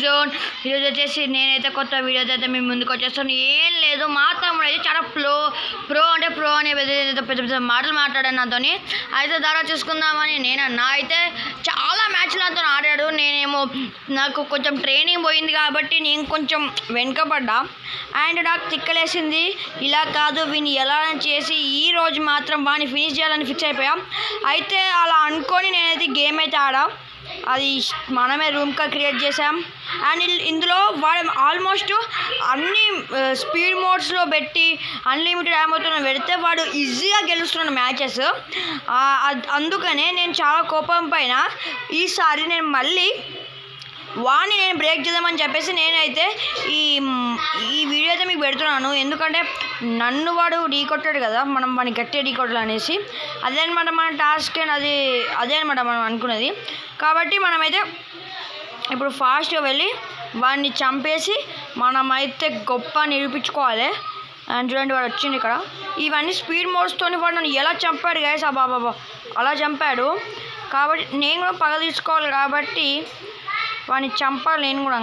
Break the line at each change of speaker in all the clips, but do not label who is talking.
Zone. ఈరోజు వచ్చేసి నేనైతే కొత్త వీడియోతో అయితే మేము ముందుకు వచ్చేస్తాను. ఏం లేదు, మా తమ్ముడు అయితే చాలా ప్రో అనే పెద్ద పెద్ద మాటలు మాట్లాడాను నాతో. అయితే ధర చూసుకుందామని నేనన్నా. అయితే చాలా మ్యాచ్లు నాతో ఆడాడు. నేనేమో నాకు కొంచెం ట్రైనింగ్ పోయింది కాబట్టి నేను కొంచెం వెనుకబడ్డా. అండ్ నాకు తిక్కలేసింది. ఇలా కాదు, వీని ఎలా చేసి ఈరోజు మాత్రం వాడిని ఫినిష్ చేయాలని ఫిక్స్ అయిపోయా. అయితే అలా అనుకొని నేనైతే గేమ్ అయితే ఆడా. అది మనమే రూమ్గా క్రియేట్ చేసాం. అండ్ ఇందులో వాడు ఆల్మోస్ట్ అన్ని స్పీడ్ మోడ్స్లో పెట్టి అన్లిమిటెడ్ అమౌంట్తో పెడితే వాడు ఈజీగా గెలుస్తున్నాడు మ్యాచెస్. అందుకనే నేను చాలా కోపం పైన ఈసారి నేను మళ్ళీ వాడిని నేను బ్రేక్ చేద్దామని చెప్పేసి నేనైతే ఈ వీడియో అయితే మీకు పెడుతున్నాను. ఎందుకంటే నన్ను వాడు ఢీకొట్టాడు కదా, మనం వాడిని గట్టిగా ఢీకొట్టాలి అనేసి. అదే అనమాట మన టాస్క్. అదే అనమాట మనం అనుకున్నది. కాబట్టి మనమైతే ఇప్పుడు ఫాస్ట్గా వెళ్ళి వాడిని చంపేసి మనమైతే గొప్ప నిరూపించుకోవాలి. అండ్ చూడండి, వాడు వచ్చింది ఇక్కడ. ఇవన్నీ స్పీడ్ మోడ్స్తో వాడు నన్ను ఎలా చంపాడు గైస్, బాబా అలా చంపాడు. కాబట్టి నేను కూడా పగ తీసుకోవాలి. కాబట్టి వాడిని చంపాలి నేను కూడా.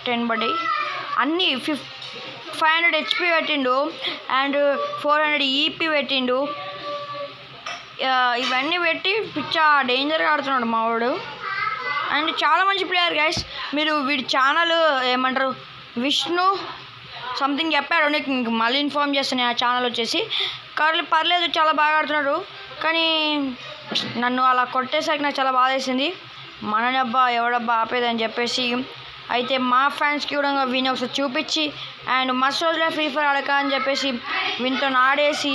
10 పడ్డాయి. అన్నీ 500 HP పెట్టిండు అండ్ 400 EP పెట్టిండు. ఇవన్నీ పెట్టి పిచ్చా డేంజర్గా ఆడుతున్నాడు మావాడు. అండ్ చాలా మంచి ప్లేయర్ గైస్. మీరు వీడి ఛానల్ ఏమంటారు, విష్ణు సంథింగ్ చెప్పాడు. నీకు మళ్ళీ ఇన్ఫార్మ్ చేస్తాను ఆ ఛానల్ వచ్చేసి. కానీ పర్లేదు, చాలా బాగా ఆడుతున్నాడు. కానీ నన్ను అలా కొట్టేసరికి నాకు చాలా బాధ వేసింది. మనడబ్బా ఎవడబ్బా ఆపేదని చెప్పేసి. అయితే మా ఫ్యాన్స్కి కూడా వీని ఒకసారి చూపించి అండ్ మస్తు రోజులే ఫ్రీ ఫైర్ ఆడక అని చెప్పేసి వీనితో ఆడేసి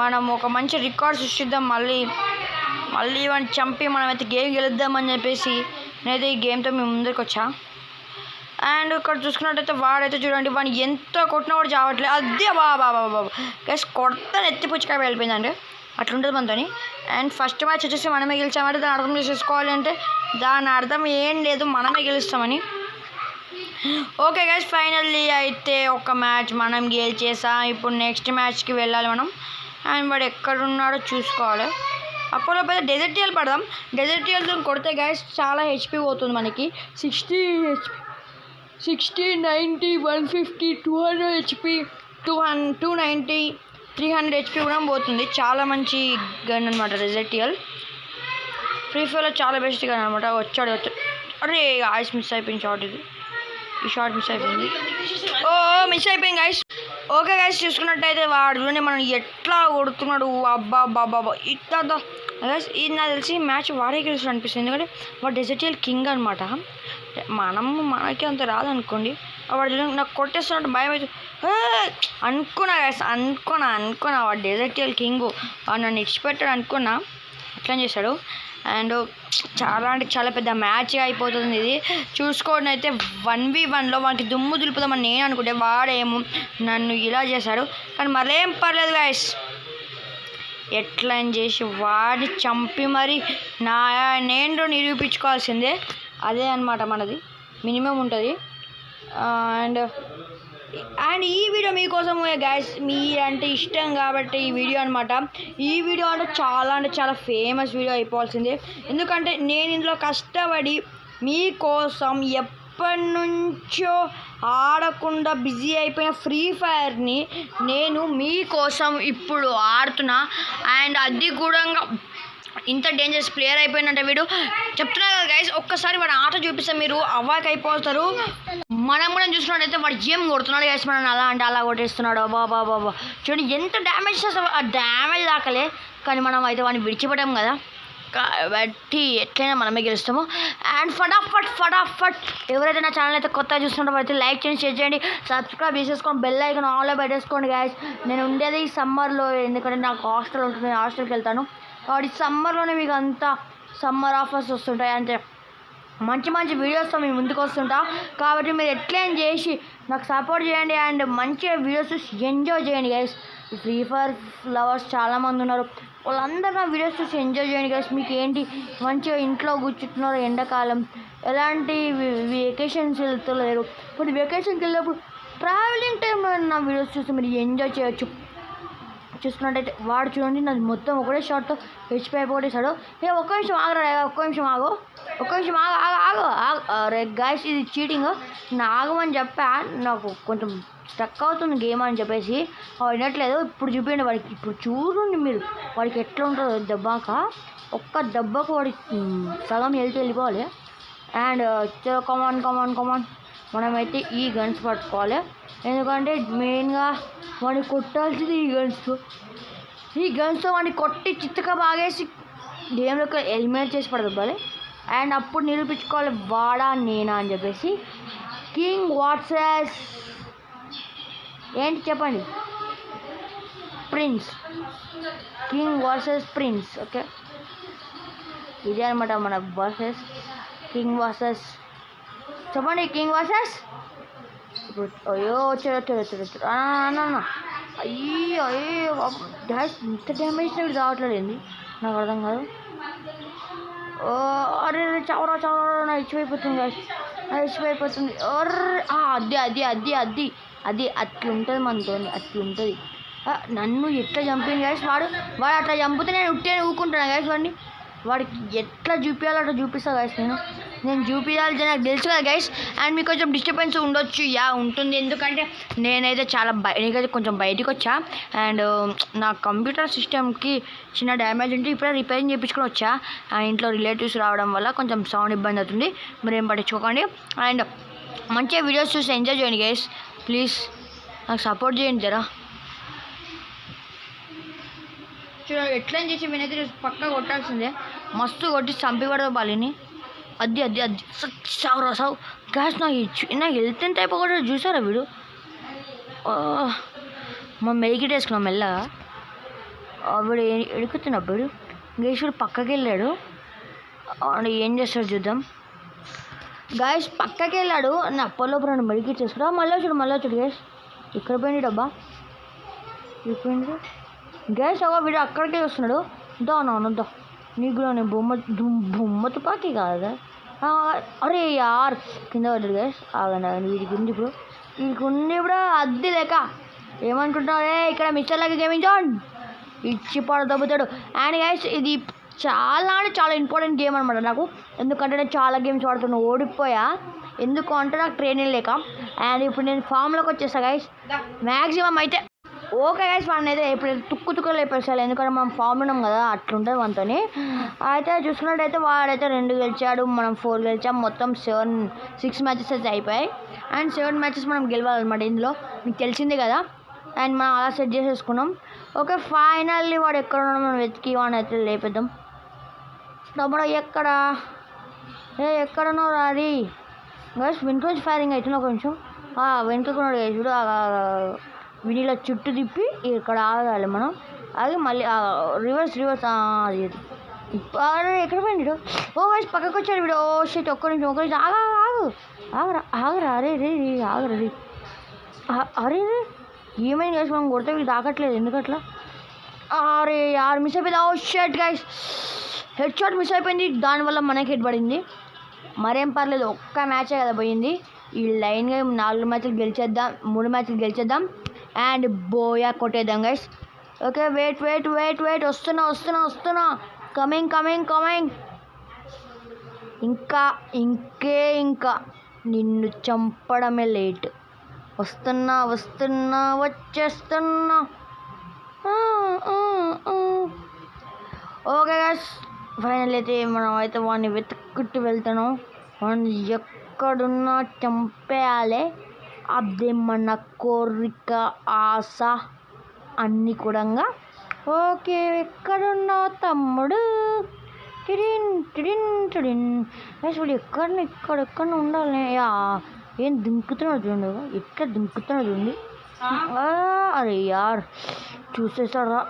మనం ఒక మంచి రికార్డ్ సృష్టిద్దాం. మళ్ళీ వాడిని చంపి మనమైతే గేమ్ గెలుద్దామని చెప్పేసి నేనైతే ఈ గేమ్తో మేము ముందుకు వచ్చా. అండ్ ఇక్కడ చూసుకున్నట్టయితే వాడైతే చూడండి, వాడిని ఎంత కొట్టినా కూడా చావట్లేదు. అదే బాబా గైస్, కొడతాను ఎత్తిపుచ్చికాయ వెళ్ళిపోయిందండి. అట్లుంటుంది మనతోని. అండ్ ఫస్ట్ మ్యాచ్ వచ్చేసి మనమే గెలిచామంటే దాని అర్థం చేసుకోవాలి అంటే దాని అర్థం ఏం లేదు, మనమే గెలుస్తామని. ఓకే గైస్, ఫైనల్లీ అయితే ఒక మ్యాచ్ మనం గెలిచేసాం. ఇప్పుడు నెక్స్ట్ మ్యాచ్కి వెళ్ళాలి మనం. అండ్ వాడు ఎక్కడున్నాడో చూసుకోవాలి. అప్పుడు పెద్ద డెజర్టియల్ పడదాం. డెజర్టియల్తో కొడితే గైస్ చాలా HP పోతుంది మనకి. 60 HP, 60, 90, 150, 200 HP, 290, 300 HP కూడా పోతుంది. చాలా మంచి గన్ అనమాట డెజర్టియల్. ఫ్రీ ఫైర్లో చాలా బెస్ట్ గన్ అనమాట. వచ్చాడు. అరే ఐస్ మిస్ అయిపోయింది షార్ట్. ఈ షార్ట్ మిస్ అయిపోయింది. మిస్ అయిపోయింది గైస్. ఓకే గైస్, చూసుకున్నట్టయితే వాడు మనం ఎట్లా కొడుతున్నాడు. అబ్బా ఇట్లా గైస్. ఇది నాకు తెలిసి మ్యాచ్ వాడే గెలుస్తాడు అనిపిస్తుంది. ఎందుకంటే వాడు డెజర్టియల్ కింగ్ అనమాట. మనకి అంత రాదనుకోండి. వాడు నాకు కొట్టేస్తున్నట్టు భయం అయితే అనుకున్నా గైస్. అనుకున్నా వాడు డెజర్టియల్ కింగ్, వాడు నన్ను ఇచ్చిపెట్టాడు అనుకున్నా. అట్లా చేశాడు. అండ్ చాలా అంటే చాలా పెద్ద మ్యాచ్ అయిపోతుంది ఇది. చూసుకోండి అయితే 1v1లో వాడికి దుమ్ము దులుపుదామని నేను అనుకుంటే వాడేమో నన్ను ఇలా చేశాడు. కానీ మరేం పర్లేదు గైస్, ఎట్లా చేసి వాడిని చంపి మరి నేను నిరూపించుకోవాల్సిందే. అదే అనమాట మనది మినిమం ఉంటుంది. అండ్ ఈ వీడియో మీకోసమే గైస్, మీరంటే ఇష్టం కాబట్టి ఈ వీడియో అనమాట. ఈ వీడియో అంటే చాలా ఫేమస్ వీడియో అయిపోవాల్సిందే. ఎందుకంటే నేను ఇందులో కష్టపడి మీకోసం ఎప్పటి నుంచో ఆడకుండా బిజీ అయిపోయిన ఫ్రీ ఫైర్ని నేను మీకోసం ఇప్పుడు ఆడుతున్నా. అండ్ అది కూడా ఇంత డేంజరస్ ప్లేయర్ అయిపోయినంటే వీడు. చెప్తున్నా కదా గైస్, ఒక్కసారి వాడు ఆట చూపిస్తే మీరు అవాక్ అయిపోతారు. మనం కూడా చూసుకున్నట్టయితే వాడు ఏం కొడుతున్నాడు గైస్, మనం అలా అంటే అలా కొట్టేస్తున్నాడు. బాబా చూడండి ఎంత డ్యామేజ్ చేస్తాం. ఆ డ్యామేజ్ దాకలే, కానీ మనం అయితే వాడిని విడిచిపెట్టాం కదా. కాబట్టి ఎట్లయినా మనమే గెలుస్తాము. అండ్ ఫటాఫట్ ఎవరైతే నా ఛానల్ అయితే కొత్తగా చూస్తుంటారో అయితే లైక్ చేయండి, షేర్ చేయండి, సబ్స్క్రైబ్ చేసేసుకోండి, బెల్ ఐకాన్ ఆన్లో పెట్టేసుకోండి గైస్. నేను ఉండేది ఈ సమ్మర్లో, ఎందుకంటే నాకు హాస్టల్ ఉంటుంది, నేను హాస్టల్కి వెళ్తాను. కాబట్టి సమ్మర్లోనే మీకు అంతా సమ్మర్ ఆఫర్స్ వస్తుంటాయి. అంటే మంచి వీడియోస్తో మేము ముందుకు వస్తుంటా. కాబట్టి మీరు ఎట్లయినా చేసి నాకు సపోర్ట్ చేయండి అండ్ మంచిగా వీడియోస్ చూసి ఎంజాయ్ చేయండి గైస్. ఫ్రీ ఫైర్ లవర్స్ చాలామంది ఉన్నారు, వాళ్ళందరూ నా వీడియోస్ చూసి ఎంజాయ్ చేయండి గైస్. మీకు ఏంటి మంచిగా ఇంట్లో కూర్చుంటున్నారు, ఎండాకాలం ఎలాంటి వెకేషన్స్ వెళ్తలేరు, ఇప్పుడు వెకేషన్కి వెళ్ళినప్పుడు ట్రావెలింగ్ టైంలో నా వీడియోస్ చూసి మీరు ఎంజాయ్ చేయొచ్చు. చూసుకున్నట్టయితే వాడు చూడండి నాది మొత్తం ఒకటే షాట్తో హెచ్పి అయిపోగొట్టేశాడు. ఒక్క నిమిషం ఆగరా, ఒక్క నిమిషం ఆగు, ఒక్క నిమిషం ఆగు. అరే గైస్ ఇది చీటింగ్. నా ఆగమని చెప్పా, నాకు కొంచెం స్టక్ అవుతుంది గేమ్ అని చెప్పేసి వినట్లేదు. ఇప్పుడు చూపించండి వాడికి, ఇప్పుడు చూడండి మీరు వాడికి ఎట్లా ఉంటుందో దెబ్బాక. ఒక్క దెబ్బకు వాడి సగం హెల్త్ వెళ్ళిపోవాలి. అండ్ కమాన్ మనమైతే ఈ గన్స్ పట్టుకోవాలి, ఎందుకంటే మెయిన్గా వాడిని కొట్టాల్సింది ఈ గన్స్తో వాడిని కొట్టి చిత్తగా బాగేసి గేమ్లోకి ఎలిమినేట్ చేసి పడదవ్వాలి. అండ్ అప్పుడు నిరూపించుకోవాలి వాడా నేనా అని చెప్పేసి. కింగ్ వర్సెస్ ఏంటి చెప్పండి, prince. King versus prince. Okay ఇదే అనమాట మన వర్సెస్. కింగ్ వర్సెస్ చెప్పండి, కింగ్ వర్సెస్. ఇప్పుడు అయ్యో వచ్చాడు అన్న. అయ్యో డాష్ ఇంత డ్యామేజ్ వీడు రావట్లేదు ఏంది నాకు అర్థం కాదు. అరే చవరా నా ఇచ్చిపోయిపోతుంది డాష్, ఇచ్చిపోయిపోతుంది. అది అట్లుంటుంది మనతో, అట్లుంటుంది. నన్ను ఎట్లా చంపింది గ్యాస్ వాడు అట్లా చంపితే నేను ఉట్టే ఊకుంటాను గ్యాస్. వాడికి ఎట్లా చూపించాలో అట్లా చూపిస్తాను గైస్. నేను చూపించాలి నాకు తెలుసు కదా గైస్. అండ్ మీకు కొంచెం డిస్టర్బెన్స్ ఉండొచ్చు, ఉంటుంది, ఎందుకంటే నేనైతే నేనైతే కొంచెం బయటికి వచ్చా. అండ్ నా కంప్యూటర్ సిస్టమ్కి చిన్న డ్యామేజ్ ఉంటే ఇప్పుడే రిపేరింగ్ చేయించుకొని వచ్చా. ఇంట్లో రిలేటివ్స్ రావడం వల్ల కొంచెం సౌండ్ ఇబ్బంది అవుతుంది, మీరు ఏం పట్టించుకోకండి. అండ్ మంచిగా వీడియోస్ చూసి ఎంజాయ్ చేయండి గైస్, ప్లీజ్ నాకు సపోర్ట్ చేయండి జరా. చూడండి ఎట్లా చేసి వినైతే పక్కా కొట్టాల్సిందే, మస్తు కొట్టి చంపిపడదు బాలిని. అది సావు గ్యాస్. నాకు హెల్త్ ఎంత అయిపోకూడదు చూసారా వీడు. మా మెడికిట్ వేసుకున్నాం మెల్లగా. వీడు ఎడుకుతున్నప్పుడు గేషుడు పక్కకి వెళ్ళాడు, ఏం చేస్తాడు చూద్దాం. గాయస్ పక్కకి వెళ్ళాడు, నా అప్పలోపు రెండు మెడికిట్ చేసుకురా. మళ్ళీ వచ్చాడు గ్యాస్. ఇక్కడ పోయింది డబ్బా, ఇక్కడ గ్యాస్. వీడు అక్కడికే వస్తున్నాడు. దా నీకు కూడా నేను బొమ్మ తుపాకి కాదా. అరే యార్ కింద పడ్డాడు గ్యాస్. ఆగండి వీడికి ఉంది ఇప్పుడు అద్దె లేక ఏమనుకుంటున్నావు. ఇక్కడ మిస్టర్ లాగా గేమింగ్ జోన్ ఇచ్చి దబ్బుతాడు. అండ్ గ్యాస్ ఇది చాలా ఇంపార్టెంట్ గేమ్ అనమాట నాకు, ఎందుకంటే నేను చాలా గేమ్స్ ఆడుతున్నా ఓడిపోయా. ఎందుకు అంటే నాకు ట్రైనింగ్ లేక. అండ్ ఇప్పుడు నేను ఫామ్లోకి వచ్చేస్తా గైస్. మ్యాక్సిమం అయితే ఓకే గైస్ మన అయితే ఇప్పుడు తుక్కు లేపేసాలి, ఎందుకంటే మనం ఫామ్ ఉన్నాం కదా, అట్లుంటుంది మనతో. అయితే చూసుకున్నట్టయితే వాడైతే 2 గెలిచాడు, మనం 4 గెలిచాం. మొత్తం 6 మ్యాచెస్ అయితే అయిపోయాయి. అండ్ 7 మ్యాచెస్ మనం గెలవాలన్నమాట ఇందులో, మీకు తెలిసిందే కదా. అండ్ మనం అలా సెట్ చేసేసుకున్నాం. ఓకే ఫైనల్లీ వాడు ఎక్కడ ఉన్నాడో మనం వెతికి వాడిని అయితే లేపేద్దాం. తమ్ముడు ఎక్కడున్నావు రాది గైస్. వెనుక నుంచి ఫైరింగ్ అవుతుంది, ఒక నిమిషం. వెనుకకున్నాడు గైస్ చూడు. వీడిలో చుట్టూ తిప్పి ఇక్కడ ఆగాలి మనం. ఆగి మళ్ళీ రివర్స్ అది ఎక్కడ పోయిండు. గైస్ పక్కకు వచ్చాడు వీడు. షిట్ ఒక్క నిమిషం ఆగరా. అరే ఏమైంది గైస్, మనం కొడితే వీళ్ళు తాకట్లేదు ఎందుకట్లా. అరే యార్ మిస్ అయిపోయింది. Shit guys head shot miss అయిపోయింది, దానివల్ల మనకి హెడ్ పడింది. మరేం పర్లేదు, ఒక్క మ్యాచే కదా పోయింది. ఈ లైన్గా 4 మ్యాచ్లు గెలిచేద్దాం, 3 మ్యాచ్లు గెలిచేద్దాం. అండ్ బోయా కొట్టేద్దాం గైస్. ఓకే వెయిట్ వస్తున్నా. కమింగ్. ఇంకా నిన్ను చంపడమే లేట్. వస్తున్నా వచ్చేస్తున్నా. ఓకే గైస్ ఫైనల్ అయితే మనం అయితే వాడిని వెతుక్కుంటూ వెళ్తున్నాం. వాడిని ఎక్కడున్నా చంపేయాలి, అదే మన కోరిక ఆశ అన్నీ కూడా. ఓకే ఎక్కడున్నావు తమ్ముడు. వీడు ఎక్కడ ఉండాలి. ఏం దుంకుతున్నాడు చూడండి, ఎట్లా దుంకుతున్నాడు చూడండి. అరే యార్ చూసేసారా.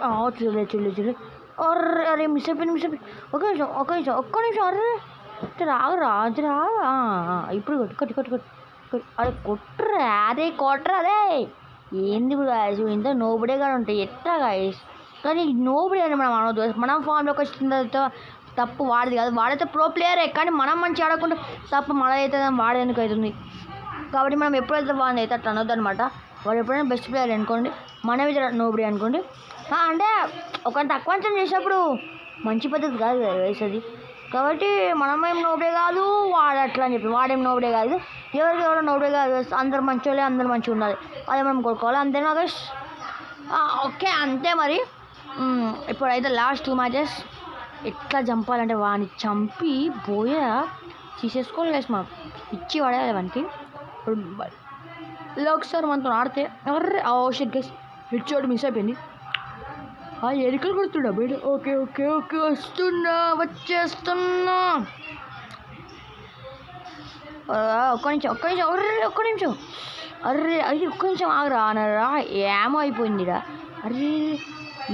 చూడలే. అరే మిస్ అయిపోయింది. ఒక నిమిషం. అరే రాగురా. ఇప్పుడు కొట్టు. అరే కొట్టరా అదే ఏంది ఇప్పుడు ఇంత నోబడే కూడా ఉంటాయి ఎట్లా గాయస్. కానీ నోబడే అని మనం అనవద్దు. మనం ఫామ్లోకి వచ్చిన తప్పు వాడిది కాదు, వాడైతే ప్రో ప్లేయరే, కానీ మనం మంచి ఆడకుండా తప్పు మనదైతే వాడేందుకు అవుతుంది. కాబట్టి మనం ఎప్పుడైతే వాడిని అయితే అట్లా అనొద్దు అనమాట. వాడు ఎప్పుడైనా బెస్ట్ ప్లేయర్ అనుకోండి, మనమే నోబడి అనుకోండి. అంటే ఒక తక్కువ అంచనా చేసినప్పుడు మంచి పద్ధతి కాదు కదా గైస్ అది. కాబట్టి మనమేం నోబడే కాదు, వాడు అట్లా అని చెప్పి వాడేం నోబడే కాదు, ఎవరికి ఎవరో నోబడే కాదు. అందరు మంచోళ్ళే, అందరు మంచిగా ఉండాలి, అదే మనం కొడుకోవాలి, అంతేనా గైస్? ఓకే అంతే మరి. ఇప్పుడైతే లాస్ట్ 2 మ్యాచెస్ ఎట్లా చంపాలంటే వాడిని చంపి బోయ తీసేసుకోవాలి గైస్, మనం ఇచ్చి పడేయాలి వానికి. ఇలా ఒకసారి మనతో ఆడితే shit guys, hit shot miss అయిపోయింది. ఎరికలు కొడుతున్నా బయట. ఓకే ఓకే ఓకే వచ్చేస్తున్నా. ఒక్క నిమిషం అర్రే అది ఒక్క నిమిషం ఆగరా అనరా, ఏమో అయిపోయిందిరా. అర్రే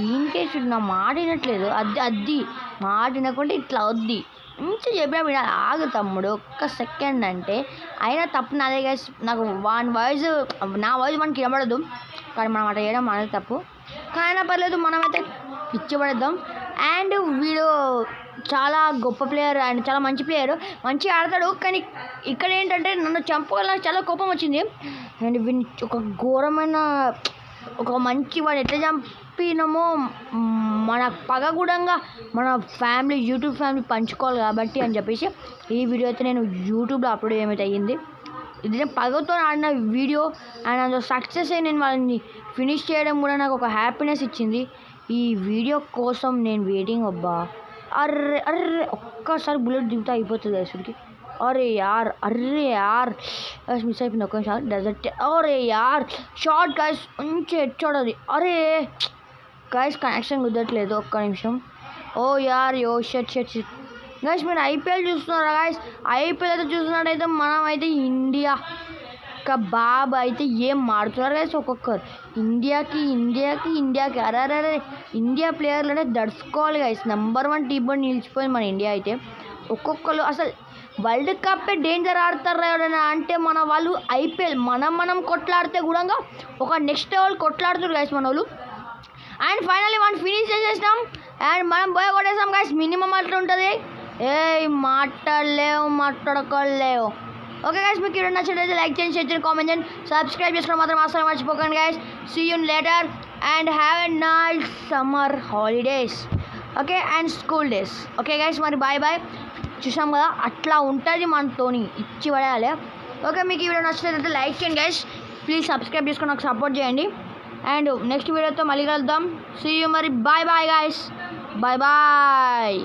ఈయనకేసి నా మాట వినట్లేదు, అద్ది మాట వినకుండా ఇట్లా వద్ది మంచిగా చెప్పినా వినాలి. ఆగు తమ్ముడు ఒక్క సెకండ్ అంటే అయినా తప్పు నాదే గైస్. నాకు వాని వాయిస్ నా వాయిస్ మనకి వినబడదు, కానీ మనం అట్లా చేయడం మనది తప్పు. కానీ అయినా పర్లేదు, మనమైతే ఇచ్చిపడేద్దాం. అండ్ వీడు చాలా గొప్ప ప్లేయర్, ఆయన చాలా మంచి ప్లేయర్, మంచిగా ఆడతాడు. కానీ ఇక్కడ ఏంటంటే నన్ను చంపుకోవాలని నాకు చాలా కోపం వచ్చింది. అండ్ వీడిని ఒక ఘోరమైన ఒక మంచి వాడు ఎట్లా చంపినామో మన పగ కూడా మన ఫ్యామిలీ యూట్యూబ్ ఫ్యామిలీ పంచుకోవాలి కాబట్టి అని చెప్పేసి ఈ వీడియో అయితే నేను యూట్యూబ్లో అప్లోడ్ ఏమైతే అయ్యింది. ఇది నేను పగతో ఆడిన వీడియో అండ్ అందులో సక్సెస్ అయ్యి నేను వాళ్ళని ఫినిష్ చేయడం కూడా నాకు ఒక హ్యాపీనెస్ ఇచ్చింది. ఈ వీడియో కోసం నేను వెయిటింగ్. అబ్బా అర్రే ఒక్కసారి బుల్లెట్ దిగుతా అయిపోతుంది అసలుకి. అరే యార్ మిస్ అయిపోయింది ఒక్క నిమిషం. డెజర్ట్ అరే యార్ షార్ట్ గైస్, మంచి హెడ్ షాట్ అది. అరే గైస్ కనెక్షన్ కుదరట్లేదు, ఒక్క నిమిషం. షట్ గైస్ మీరు ఐపీఎల్ చూస్తున్నారా గైస్? ఐపీఎల్ అయితే చూస్తున్నట్టయితే మనం అయితే ఇండియా బాబు అయితే ఏం మాడుతున్నారు గైస్ ఒక్కొక్కరు. ఇండియాకి అరే ఇండియా ప్లేయర్లు అంటే దడుచుకోవాలి గైస్. నెంబర్ 1 టీమ్ నిలిచిపోయింది మన ఇండియా అయితే. ఒక్కొక్కరు అసలు వరల్డ్ కప్పే డేంజర్ ఆడతారు ఎవరైనా అంటే మన వాళ్ళు ఐపీఎల్ మనం కొట్లాడితే కూడా ఒక నెక్స్ట్ లెవెల్ కొట్లాడుతారు గైస్ మన వాళ్ళు. అండ్ ఫైనల్లీ మనం ఫినిష్ చేసేసినాం అండ్ మనం పోయి కొట్టేసాం గైస్. మినిమం అట్లా ఉంటుంది, మాట్లాడుకోలేవు. ఓకే గైస్, మీకు వీడియో నచ్చినట్లయితే లైక్ చేయండి, షేర్ చేయండి, కామెంట్ చేయండి, సబ్స్క్రైబ్ చేసుకోవడం మాత్రం అసలు మర్చిపోకండి guys. See you later and have a nice summer holidays. Okay and school days. Okay guys మరి బాయ్. చూసాం కదా అట్లా ఉంటుంది మనతోని, ఇచ్చి పడేయాలి. ఓకే మీకు ఈ వీడియో నచ్చినట్లయితే లైక్ చేయండి గైస్, ప్లీజ్ సబ్స్క్రైబ్ చేసుకొని నాకు సపోర్ట్ చేయండి. అండ్ నెక్స్ట్ వీడియోతో మళ్ళీ కలుద్దాం. సీ యూ మరి బాయ్ గైస్, బాయ్.